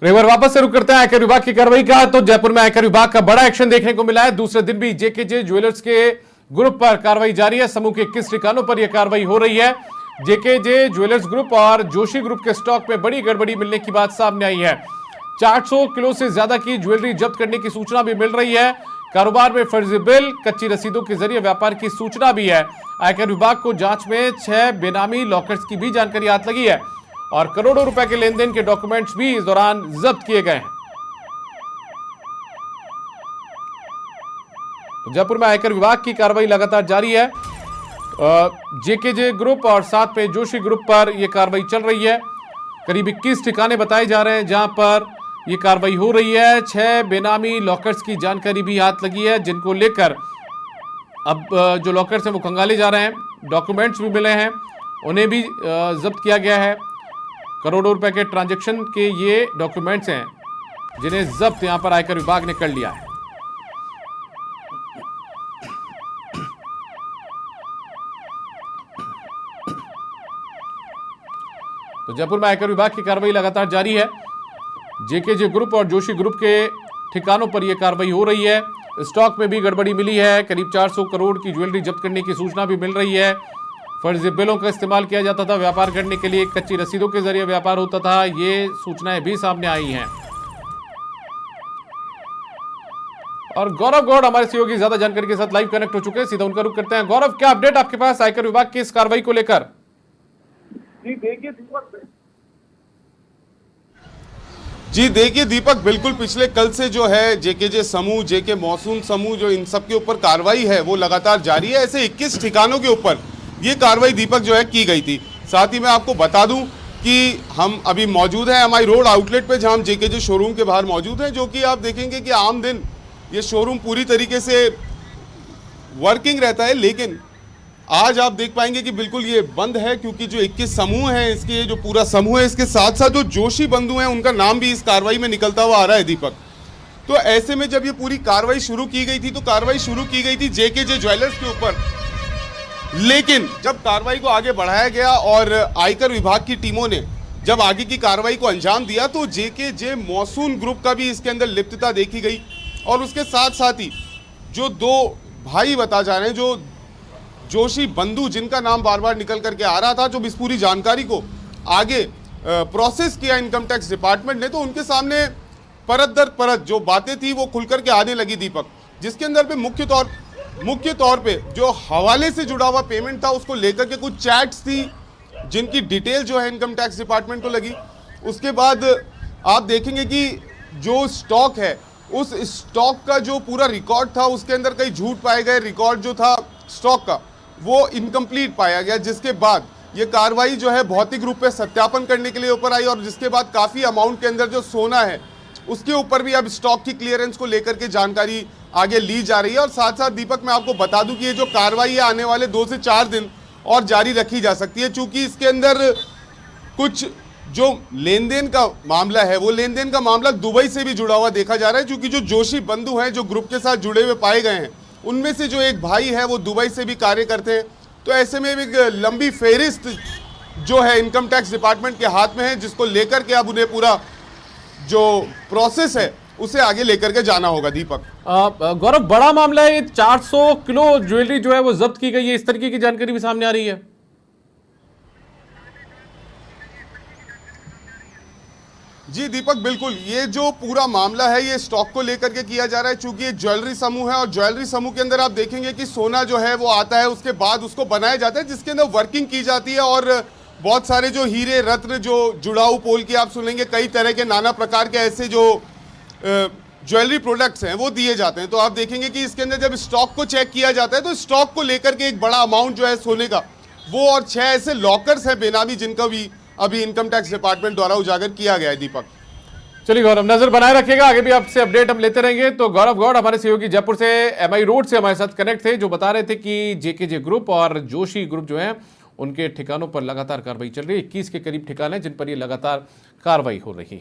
एक बार वापस से रुक करते हैं आयकर विभाग की कार्रवाई का। तो जयपुर में आयकर विभाग का बड़ा एक्शन देखने को मिला है। दूसरे दिन भी जेकेजे ज्वेलर्स के ग्रुप पर कार्रवाई जारी है। समूह के 21 ठिकानों पर यह कार्रवाई हो रही है। जेकेजे ज्वेलर्स ग्रुप और जोशी ग्रुप के स्टॉक में बड़ी गड़बड़ी मिलने की बात सामने आई है। 400 किलो से ज्यादा की ज्वेलरी जब्त करने की सूचना भी मिल रही है। कारोबार में फर्जी बिल, कच्ची रसीदों के जरिए व्यापार की सूचना भी है। आयकर विभाग को जांच में 6 बेनामी लॉकर्स की भी जानकारी हाथ लगी है और करोड़ों रुपए के लेन देन के डॉक्यूमेंट्स भी इस दौरान जब्त किए गए हैं। जयपुर में आयकर विभाग की कार्रवाई लगातार जारी है। जेकेजे ग्रुप और साथ में जोशी ग्रुप पर यह कार्रवाई चल रही है। करीब 21 ठिकाने बताए जा रहे हैं जहां पर यह कार्रवाई हो रही है। 6 बेनामी लॉकर्स की जानकारी भी हाथ लगी है, जिनको लेकर अब जो लॉकर्स हैं वो खंगाले जा रहे हैं। डॉक्यूमेंट्स भी मिले हैं, उन्हें भी जब्त किया गया है। करोड़ों रुपए के ट्रांजैक्शन के ये डॉक्यूमेंट्स हैं जिन्हें जब्त यहां पर आयकर विभाग ने कर लिया है। तो जयपुर में आयकर विभाग की कार्रवाई लगातार जारी है। जेकेजे ग्रुप और जोशी ग्रुप के ठिकानों पर यह कार्रवाई हो रही है। स्टॉक में भी गड़बड़ी मिली है। करीब 400 करोड़ की ज्वेलरी जब्त करने की सूचना भी मिल रही है। फर्जी बिलों का इस्तेमाल किया जाता था व्यापार करने के लिए, कच्ची रसीदों के जरिए व्यापार होता था, ये सूचनाएं भी सामने आई हैं। और गौरव गौड़ हमारे सहयोगी ज्यादा जानकारी के साथ लाइव कनेक्ट हो चुके हैं, सीधा उनका रुख करते हैं। गौरव, क्या अपडेट आपके पास आयकर विभाग की इस कार्रवाई को लेकर? जी देखिए दीपक, बिल्कुल पिछले कल से जो है जेकेजे समूह, जेके मौसूम समूह, जो इन सब के ऊपर कार्रवाई है वो लगातार जारी है। ऐसे 21 ठिकानों के ऊपर ये कार्रवाई दीपक जो है की गई थी। साथ ही मैं आपको बता दूं कि हम अभी मौजूद हैं एमआई रोड आउटलेट पे, जहां हम जेकेजे शोरूम के बाहर मौजूद हैं, जो कि आप देखेंगे कि आम दिन ये शोरूम पूरी तरीके से वर्किंग रहता है। लेकिन आज आप देख पाएंगे कि बिल्कुल ये बंद है, क्योंकि जो 21 समूह हैं, इसके जो पूरा समूह है, इसके साथ साथ जो जोशी बंधु हैं उनका नाम भी इस कार्रवाई में निकलता हुआ आ रहा है दीपक। तो ऐसे में जब ये पूरी कार्रवाई शुरू की गई थी तो कार्रवाई शुरू की गई थी जेकेजे ज्वेलर्स के ऊपर। लेकिन जब कार्रवाई को आगे बढ़ाया गया और आयकर विभाग की टीमों ने जब आगे की कार्रवाई को अंजाम दिया तो जेकेजे मौसूम ग्रुप का भी इसके अंदर लिप्तता देखी गई। और उसके साथ साथ ही जो 2 भाई बता जा रहे हैं, जो जोशी बंधु, जिनका नाम बार बार निकल करके आ रहा था, जो इस पूरी जानकारी को आगे प्रोसेस किया इनकम टैक्स डिपार्टमेंट ने, तो उनके सामने परत दर परत जो बातें थी वो खुल करके आने लगी दीपक। जिसके अंदर पे मुख्य तौर पे जो हवाले से जुड़ा हुआ पेमेंट था उसको लेकर के कुछ चैट्स थी, जिनकी डिटेल जो है इनकम टैक्स डिपार्टमेंट को लगी। उसके बाद आप देखेंगे कि जो स्टॉक है, उस स्टॉक का जो पूरा रिकॉर्ड था उसके अंदर कई झूठ पाए गए। रिकॉर्ड जो था स्टॉक का वो इनकम्प्लीट पाया गया, जिसके बाद ये कार्रवाई जो है भौतिक रूप में सत्यापन करने के लिए ऊपर आई। और जिसके बाद काफ़ी अमाउंट के अंदर जो सोना है उसके ऊपर भी अब स्टॉक की क्लियरेंस को लेकर के जानकारी आगे ली जा रही है। और साथ साथ दीपक मैं आपको बता दूं कि ये जो कार्रवाई है आने वाले 2 से 4 दिन और जारी रखी जा सकती है, चूंकि इसके अंदर कुछ जो लेन देन का मामला है वो लेन देन का मामला दुबई से भी जुड़ा हुआ देखा जा रहा है। क्योंकि जो जोशी बंधु हैं, जो ग्रुप के साथ जुड़े हुए पाए गए हैं, उनमें से जो एक भाई है वो दुबई से भी कार्य करते हैं। तो ऐसे में एक लंबी फेहरिस्त जो है इनकम टैक्स डिपार्टमेंट के हाथ में है, जिसको लेकर के अब उन्हें पूरा जो प्रोसेस है उसे आगे लेकर के जाना होगा दीपक। गौरव, बड़ा मामला है ये। 400 किलो ज्वेलरी जो है वो जब्त की गई है, इस तरीके की जानकारी भी सामने आ रही है। जी दीपक, बिल्कुल ये जो पूरा मामला है ये स्टॉक को लेकर के किया जा रहा है। चूंकि ये ज्वेलरी समूह है और ज्वेलरी समूह के अंदर आप देखेंगे कि सोना जो है वो आता है, उसके बाद उसको बनाया जाता है, जिसके अंदर वर्किंग की जाती है। और बहुत सारे जो हीरे रत्न, जो जुड़ाऊ पोल की आप सुनेंगे, कई तरह के नाना प्रकार के ऐसे जो ज्वेलरी प्रोडक्ट्स हैं वो दिए जाते हैं। तो आप देखेंगे कि इसके अंदर जब स्टॉक को चेक किया जाता है तो स्टॉक को लेकर के एक बड़ा अमाउंट जो है सोने का वो, और 6 ऐसे लॉकर्स हैं बेनामी, जिनका भी अभी इनकम टैक्स डिपार्टमेंट द्वारा उजागर किया गया है दीपक। चलिए गौरव, नजर बनाए रखिएगा, आगे भी आपसे अपडेट हम लेते रहेंगे। तो गौरव गौड़ हमारे सहयोगी जयपुर से एमआई रोड से हमारे साथ कनेक्ट थे, जो बता रहे थे कि जेकेजे ग्रुप और जोशी ग्रुप जो है उनके ठिकानों पर लगातार कार्रवाई चल रही है। 21 के करीब ठिकाने जिन पर ये लगातार कार्रवाई हो रही है।